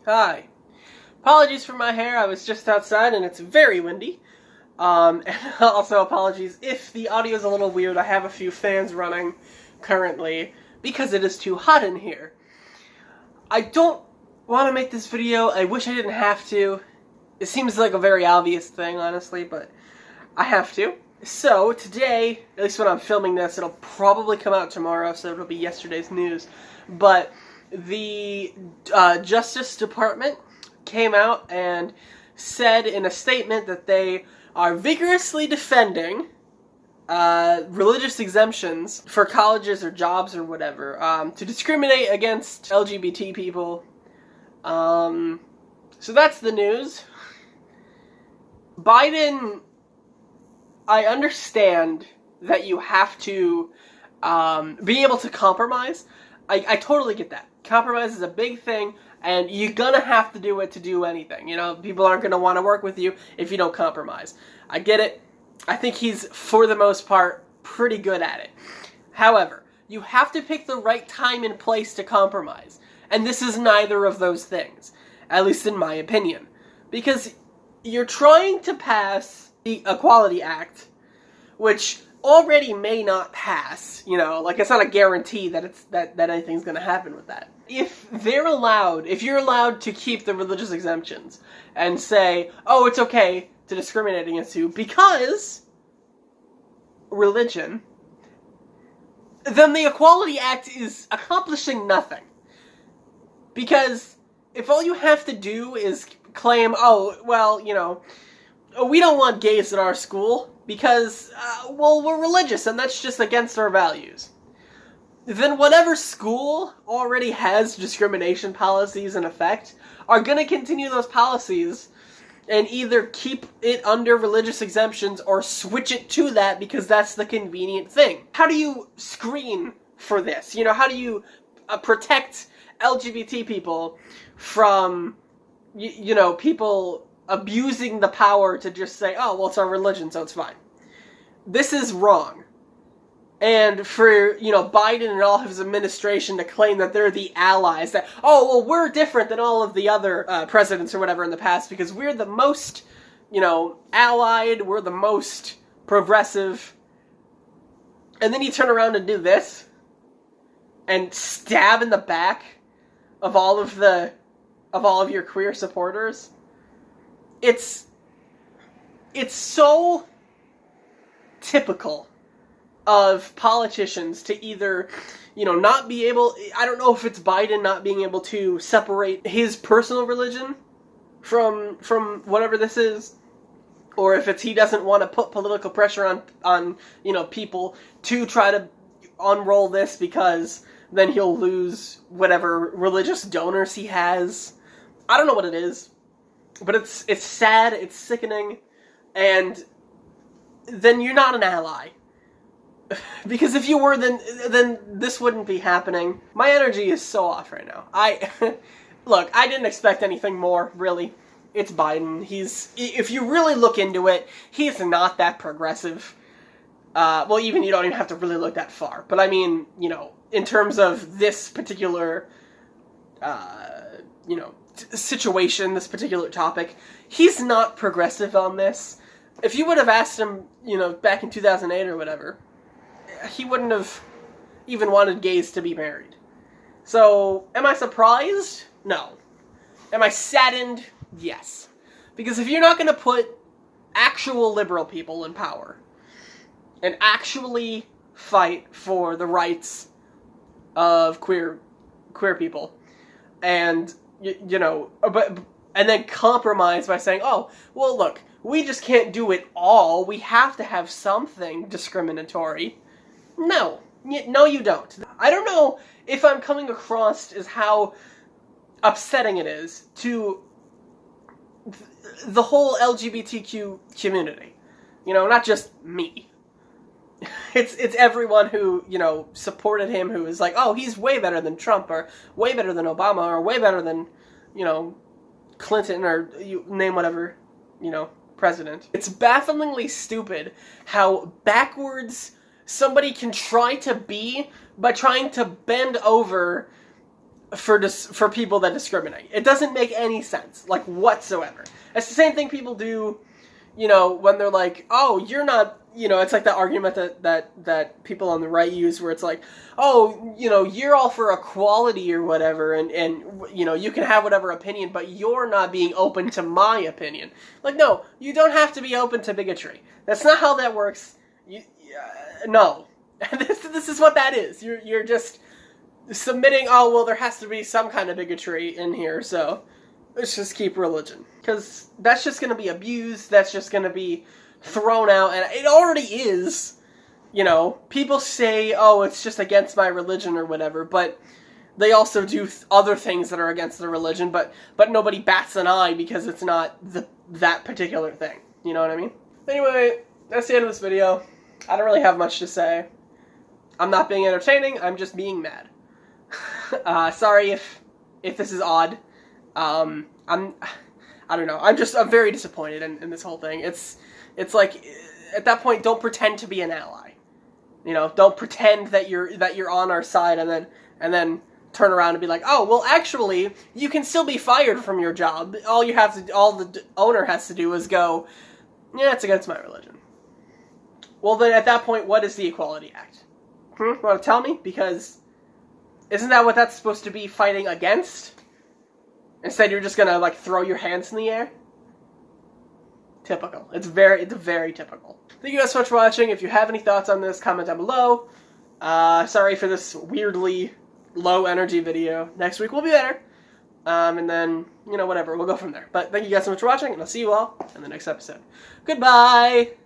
Hi. Apologies for my hair, I was just outside and it's very windy. And also apologies if the audio is a little weird. I have a few fans running currently because it is too hot in here. I don't want to make this video. I wish I didn't have to. It seems like a very obvious thing, honestly, but I have to. So, today, at least when I'm filming this, it'll probably come out tomorrow, so it'll be yesterday's news, but the Justice Department came out and said in a statement that they are vigorously defending religious exemptions for colleges or jobs or whatever, to discriminate against LGBT people. So that's the news. Biden, I understand that you have to be able to compromise. I totally get that. Compromise is a big thing, and you're gonna have to do it to do anything. You know, people aren't gonna want to work with you if you don't compromise. I get it. I think he's, for the most part, pretty good at it. However, you have to pick the right time and place to compromise. And this is neither of those things, at least in my opinion. Because you're trying to pass the Equality Act, which already may not pass, you know, like it's not a guarantee that that anything's going to happen with that. If you're allowed to keep the religious exemptions and say, oh, it's okay to discriminate against you because religion, then the Equality Act is accomplishing nothing. Because if all you have to do is claim, oh, well, you know, we don't want gays at our school because, well, we're religious and that's just against our values, then whatever school already has discrimination policies in effect are going to continue those policies and either keep it under religious exemptions or switch it to that because that's the convenient thing. How do you screen for this? You know, how do you protect LGBT people from, you know, people abusing the power to just say, oh, well, it's our religion, so it's fine. This is wrong. And for, you know, Biden and all of his administration to claim that they're the allies, that, oh, well, we're different than all of the other presidents or whatever in the past because we're the most, you know, allied, we're the most progressive. And then you turn around and do this and stab in the back of all of your queer supporters. It's so typical of politicians to either, you know, not be able, I don't know if it's Biden not being able to separate his personal religion from whatever this is, or if it's he doesn't want to put political pressure on you know, people to try to unroll this because then he'll lose whatever religious donors he has. I don't know what it is, but it's sad, it's sickening, and then you're not an ally. Because if you were, then this wouldn't be happening. My energy is so off right now. Look, I didn't expect anything more, really. It's Biden. If you really look into it, he's not that progressive. Well, you don't even have to really look that far. But I mean, you know, in terms of this particular, you know, situation, this particular topic, he's not progressive on this. If you would have asked him, you know, back in 2008 or whatever, he wouldn't have even wanted gays to be married. So, am I surprised? No. Am I saddened? Yes. Because if you're not going to put actual liberal people in power and actually fight for the rights of queer people, and you know, and then compromise by saying, oh, well, look, we just can't do it all. We have to have something discriminatory. No, you don't. I don't know if I'm coming across as how upsetting it is to the whole LGBTQ community. You know, not just me. It's everyone who, you know, supported him, who is like, oh, he's way better than Trump, or way better than Obama, or way better than, you know, Clinton, or you name whatever, you know, president. It's bafflingly stupid how backwards somebody can try to be by trying to bend over for people that discriminate. It doesn't make any sense, like, whatsoever. It's the same thing people do, when they're like, oh, you're not, it's like the argument that people on the right use where it's like, oh, you're all for equality or whatever, and you can have whatever opinion, but you're not being open to my opinion. Like, no, you don't have to be open to bigotry. That's not how that works. No. This is what that is. You're just submitting, oh, well, there has to be some kind of bigotry in here, so let's just keep religion. Because that's just going to be abused, that's just going to be thrown out, and it already is. People say, oh, it's just against my religion or whatever, but they also do other things that are against their religion, but nobody bats an eye because it's not that particular thing. You know what I mean? Anyway, that's the end of this video. I don't really have much to say. I'm not being entertaining, I'm just being mad. Sorry if this is odd. I don't know. I'm very disappointed in this whole thing. It's like, at that point, don't pretend to be an ally. Don't pretend that you're on our side and then turn around and be like, oh, well, actually, you can still be fired from your job. All the owner has to do is go, yeah, it's against my religion. Well, then at that point, what is the Equality Act? You want to tell me? Because isn't that what that's supposed to be fighting against? Instead, you're just gonna, like, throw your hands in the air? Typical. It's very typical. Thank you guys so much for watching. If you have any thoughts on this, comment down below. Sorry for this weirdly low energy video. Next week will be better. And then, whatever. We'll go from there. But thank you guys so much for watching, and I'll see you all in the next episode. Goodbye!